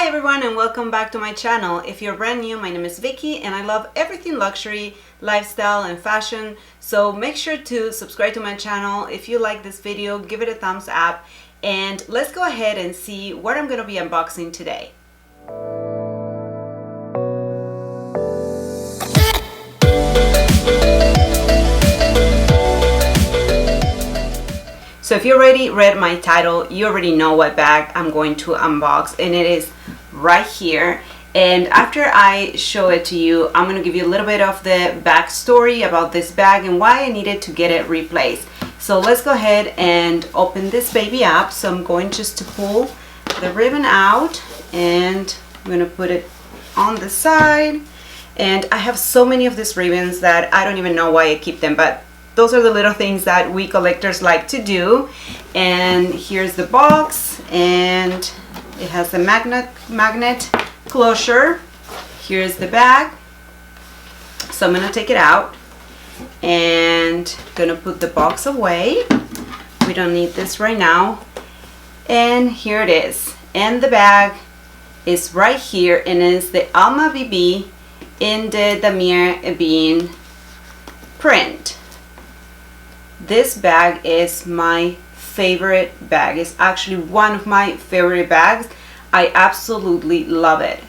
Hi everyone and welcome back to my channel. If you're brand new, my name is Vicky and I love everything luxury, lifestyle and fashion. So make sure to subscribe to my channel. If you like this video, give it a thumbs up and let's go ahead and see what I'm going to be unboxing today. So if you already read my title, you already know what bag I'm going to unbox, and it is right here. And after I show it to you, I'm going to give you a little bit of the backstory about this bag and why I needed to get it replaced. So let's go ahead and open this baby up. So I'm going just to pull the ribbon out and I'm going to put it on the side. And I have so many of these ribbons that I don't even know why I keep them, but those are the little things that we collectors like to do. And here's the box, and it has a magnet closure. Here's the bag. So I'm gonna take it out and gonna put the box away. We don't need this right now. And here it is. And the bag is right here, and it's the Alma BB in the Damir Ebin print. This bag is my favorite bag. It's actually one of my favorite bags. I absolutely love it.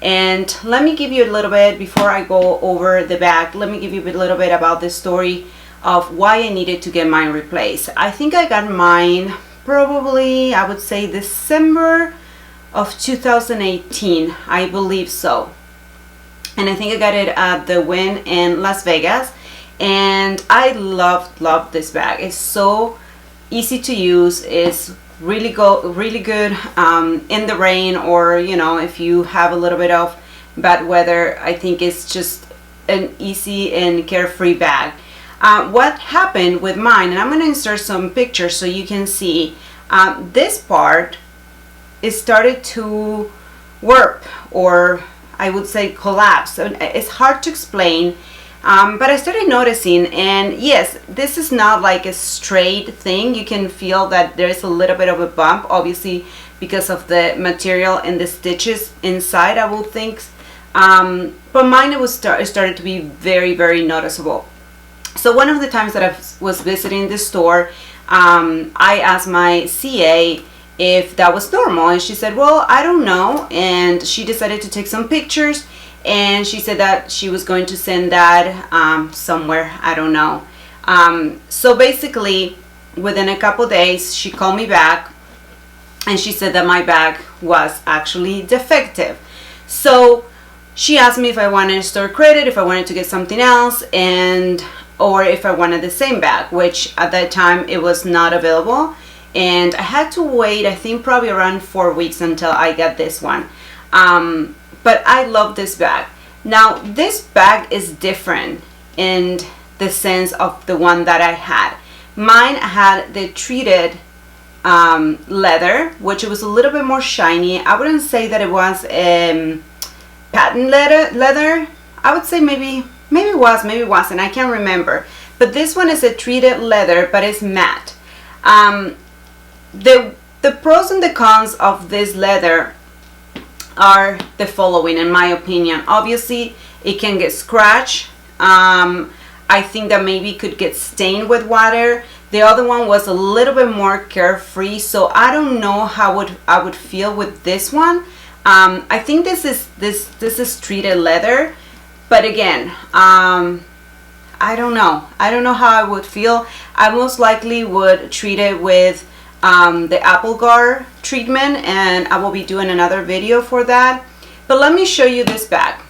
And let me give you a little bit, before I go over the bag, let me give you a little bit about the story of why I needed to get mine replaced. I think I got mine probably, I would say December of 2018, I believe so. And I think I got it at the Wynn in Las Vegas. And I love this bag. It's so easy to use. It's really good in the rain, or you know, if you have a little bit of bad weather. I think it's just an easy and carefree bag. What happened with mine, and I'm going to insert some pictures so you can see, this part, it started to warp, or I would say collapse. So it's hard to explain. But I started noticing, and yes, this is not like a straight thing. You can feel that there's a little bit of a bump, obviously because of the material and the stitches inside, I will think. But mine, it started to be very noticeable. So one of the times that I was visiting the store, I asked my CA if that was normal, and she said, well, I don't know. And she decided to take some pictures. And she said that she was going to send that somewhere, I don't know. So basically, within a couple days, she called me back and she said that my bag was actually defective. So she asked me if I wanted store credit, if I wanted to get something else, or if I wanted the same bag, which at that time it was not available. And I had to wait, I think probably around 4 weeks until I got this one. But I love this bag. Now, this bag is different in the sense of the one that I had. Mine had the treated leather, which it was a little bit more shiny. I wouldn't say that it was patent leather. I would say maybe it was, maybe it wasn't. I can't remember. But this one is a treated leather, but it's matte. The pros and the cons of this leather are the following, in my opinion. Obviously, it can get scratched. I think that maybe it could get stained with water. The other one was a little bit more carefree, so I don't know how I would feel with this one. I think this is treated leather, but again, I don't know. I don't know how I would feel. I most likely would treat it with the apple gar treatment, and I will be doing another video for that. But let me show you this bag.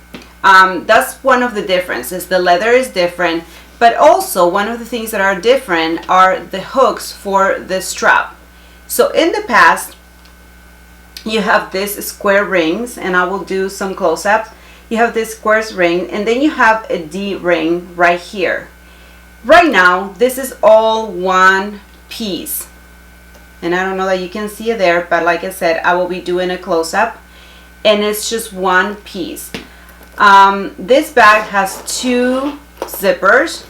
That's one of the differences. The leather is different, but also one of the things that are different are the hooks for the strap. So in the past, you have this square rings, and I will do some close-ups. You have this square ring, and then you have a D ring right here. Right now, this is all one piece. And I don't know that you can see it there, but like I said, I will be doing a close-up, and it's just one piece. This bag has two zippers,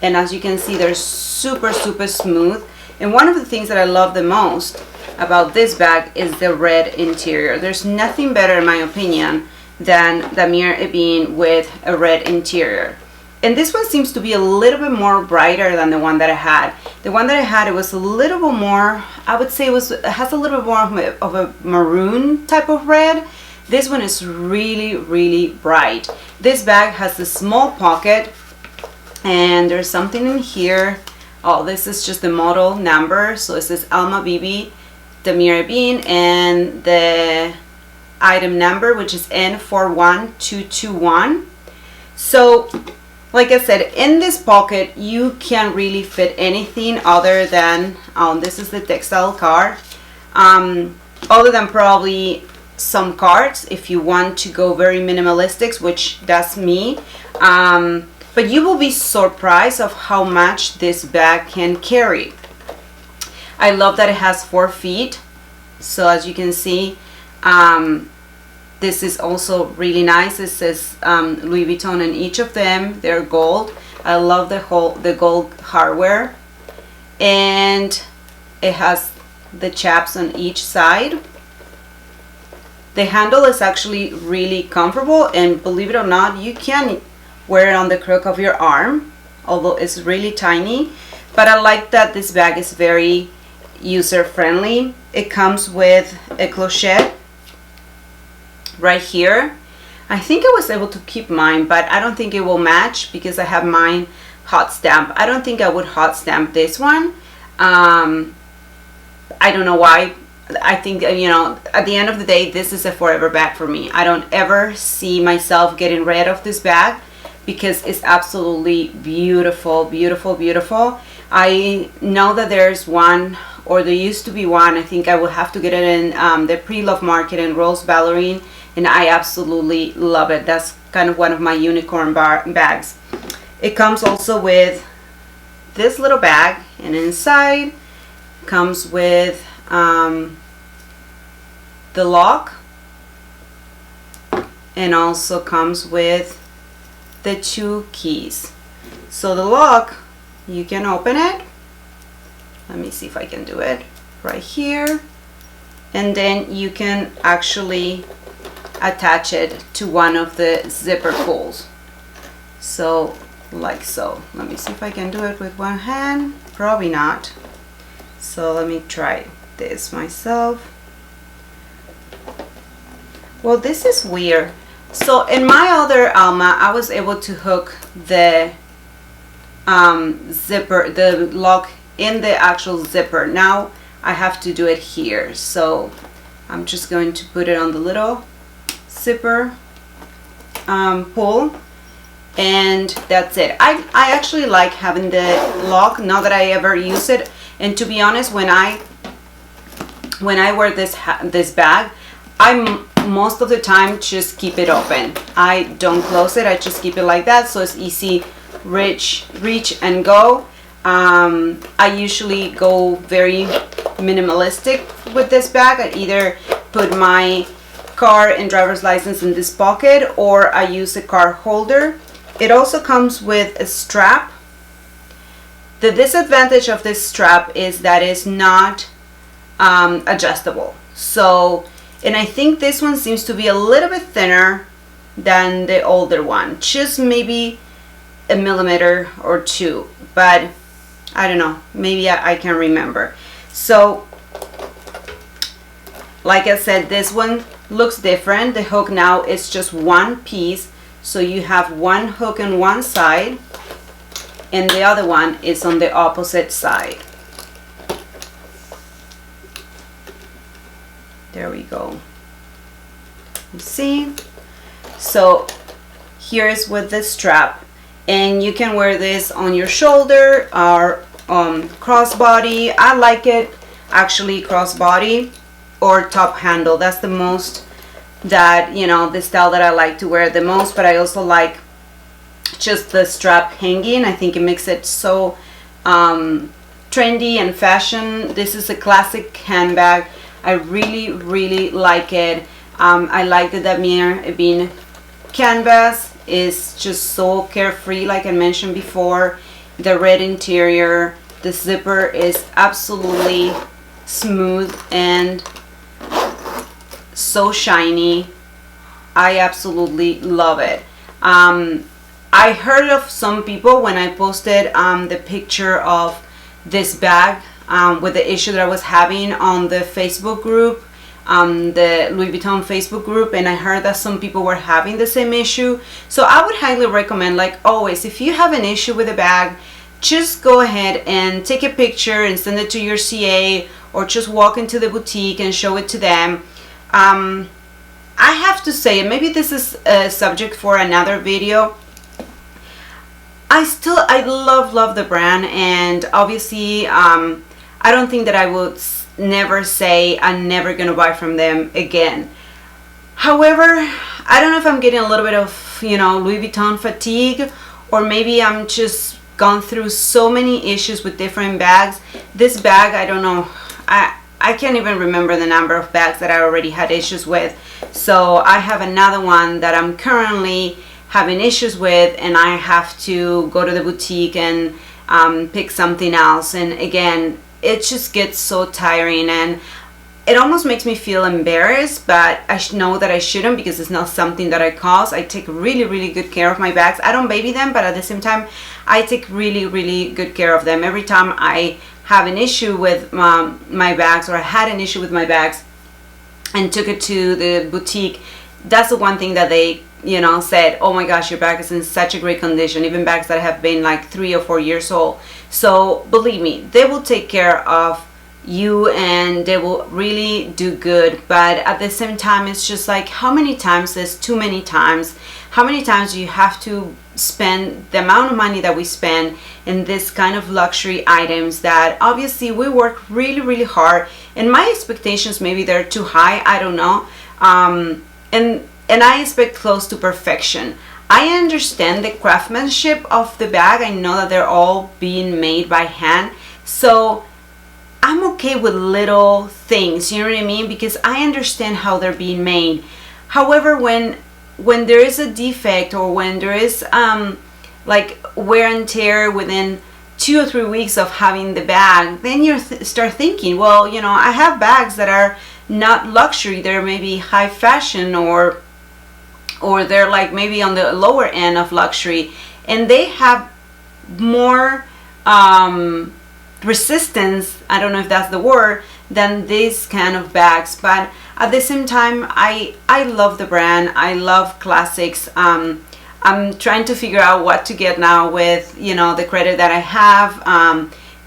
and as you can see, they're super smooth. And one of the things that I love the most about this bag is the red interior. There's nothing better, in my opinion, than the Mir Ebin with a red interior. And this one seems to be a little bit more brighter than the one that I had. The one that I had, it was a little bit more, I would say it has a little bit more of a maroon type of red. This one is really, really bright. This bag has a small pocket, and there's something in here. Oh, this is just the model number. So it says Alma BB, the Mir Ebin, and the item number, which is N41221. So, like I said, in this pocket, you can't really fit anything other than, this is the textile card, other than probably some cards if you want to go very minimalistic, which that's me. But you will be surprised of how much this bag can carry. I love that it has 4 feet. So as you can see, this is also really nice. It says Louis Vuitton in each of them. They're gold. I love the gold hardware, and it has the chaps on each side. The handle is actually really comfortable, and believe it or not, you can wear it on the crook of your arm, although it's really tiny. But I like that this bag is very user friendly. It comes with a clochette right here. I think I was able to keep mine, but I don't think it will match because I have mine hot stamp. I don't think I would hot stamp this one. I don't know why. I think, you know, at the end of the day, this is a forever bag for me. I don't ever see myself getting rid of this bag because it's absolutely beautiful, beautiful, beautiful. I know that there's one, or there used to be one. I think I will have to get it in the pre-love market in Rose Ballerine, and I absolutely love it. That's kind of one of my unicorn bags. It comes also with this little bag, and inside comes with the lock, and also comes with the 2 keys. So the lock, you can open it. Let me see if I can do it right here, and then you can actually attach it to one of the zipper pulls. So like so. Let me see if I can do it with one hand. Probably not. So let me try this myself. Well, this is weird. So in my other Alma, I was able to hook the zipper, the lock in the actual zipper. Now I have to do it here. So I'm just going to put it on the little zipper pull, and that's it. I actually like having the lock, not that I ever use it. And to be honest, when I wear this bag, I most of the time just keep it open. I don't close it. I just keep it like that, so it's easy reach and go. I usually go very minimalistic with this bag. I either put my car and driver's license in this pocket, or I use a card holder. It also comes with a strap. The disadvantage of this strap is that it's not adjustable. So, and I think this one seems to be a little bit thinner than the older one, just maybe a millimeter or 2, but I don't know, maybe I can remember. So like I said, this one looks different. The hook now is just one piece, so you have one hook on one side and the other one is on the opposite side. There we go. You see? So here's with the strap, and you can wear this on your shoulder or crossbody. I like it actually crossbody or top handle. That's the most that, you know, the style that I like to wear the most, but I also like just the strap hanging. I think it makes it so trendy and fashion. This is a classic handbag. I really like it. I like the Mir Ebin canvas. Is just so carefree, like I mentioned before. The red interior, the zipper is absolutely smooth and so shiny. I absolutely love it. I heard of some people when I posted the picture of this bag with the issue that I was having on the Facebook group, the Louis Vuitton Facebook group, and I heard that some people were having the same issue. So I would highly recommend, like always, if you have an issue with a bag, just go ahead and take a picture and send it to your CA, or just walk into the boutique and show it to them. I have to say, and maybe this is a subject for another video, I love the brand, and obviously I don't think that I would never say I'm never gonna buy from them again. However, I don't know if I'm getting a little bit of, you know, Louis Vuitton fatigue, or maybe I'm just gone through so many issues with different bags. This bag, I don't know, I can't even remember the number of bags that I already had issues with. So I have another one that I'm currently having issues with, and I have to go to the boutique and pick something else. And again, it just gets so tiring, and it almost makes me feel embarrassed, but I know that I shouldn't, because it's not something that I cause. I take really good care of my bags. I don't baby them, but at the same time I take really good care of them. Every time I have an issue with my bags, or I had an issue with my bags and took it to the boutique, that's the one thing that they, you know, said, oh my gosh, your bag is in such a great condition, even bags that have been like 3 or 4 years old. So believe me, they will take care of you and they will really do good. But at the same time, it's just like, how many times is too many times? How many times do you have to spend the amount of money that we spend in this kind of luxury items that obviously we work really hard, and my expectations, maybe they're too high, I don't know, and I expect close to perfection. I understand the craftsmanship of the bag. I know that they're all being made by hand, so I'm okay with little things, you know what I mean, because I understand how they're being made. However, when there is a defect, or when there is like wear and tear within 2 or 3 weeks of having the bag, then you start thinking, well, you know, I have bags that are not luxury, they're maybe high fashion, or they're like maybe on the lower end of luxury, and they have more resistance, I don't know if that's the word, than these kind of bags. But at the same time, I love the brand. I love classics. I'm trying to figure out what to get now with, you know, the credit that I have,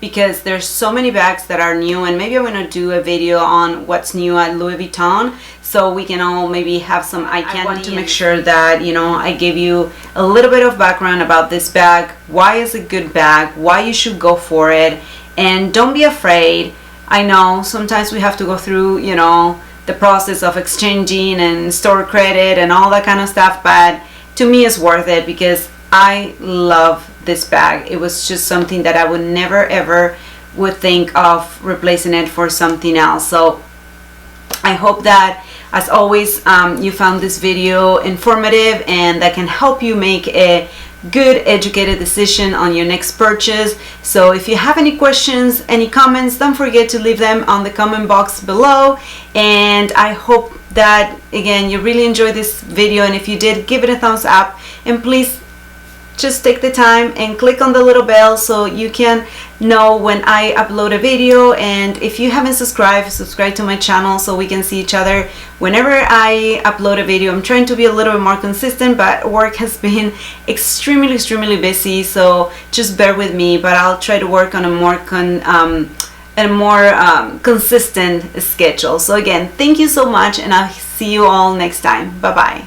because there's so many bags that are new, and maybe I'm gonna do a video on what's new at Louis Vuitton, so we can all maybe have some eye candy. I want to make sure that, you know, I give you a little bit of background about this bag, why it's a good bag, why you should go for it, and don't be afraid. I know sometimes we have to go through, you know, the process of exchanging and store credit and all that kind of stuff, but to me it's worth it, because I love this bag. It was just something that I would never ever would think of replacing it for something else. So I hope that, as always, you found this video informative and that can help you make a good educated decision on your next purchase. So if you have any questions, any comments, don't forget to leave them on the comment box below. And I hope that, again, you really enjoyed this video, and if you did, give it a thumbs up, and please just take the time and click on the little bell so you can know when I upload a video. And if you haven't subscribed, subscribe to my channel so we can see each other whenever I upload a video. I'm trying to be a little bit more consistent, but work has been extremely busy, so just bear with me, but I'll try to work on a more consistent schedule. So again, thank you so much, and I'll see you all next time. Bye bye.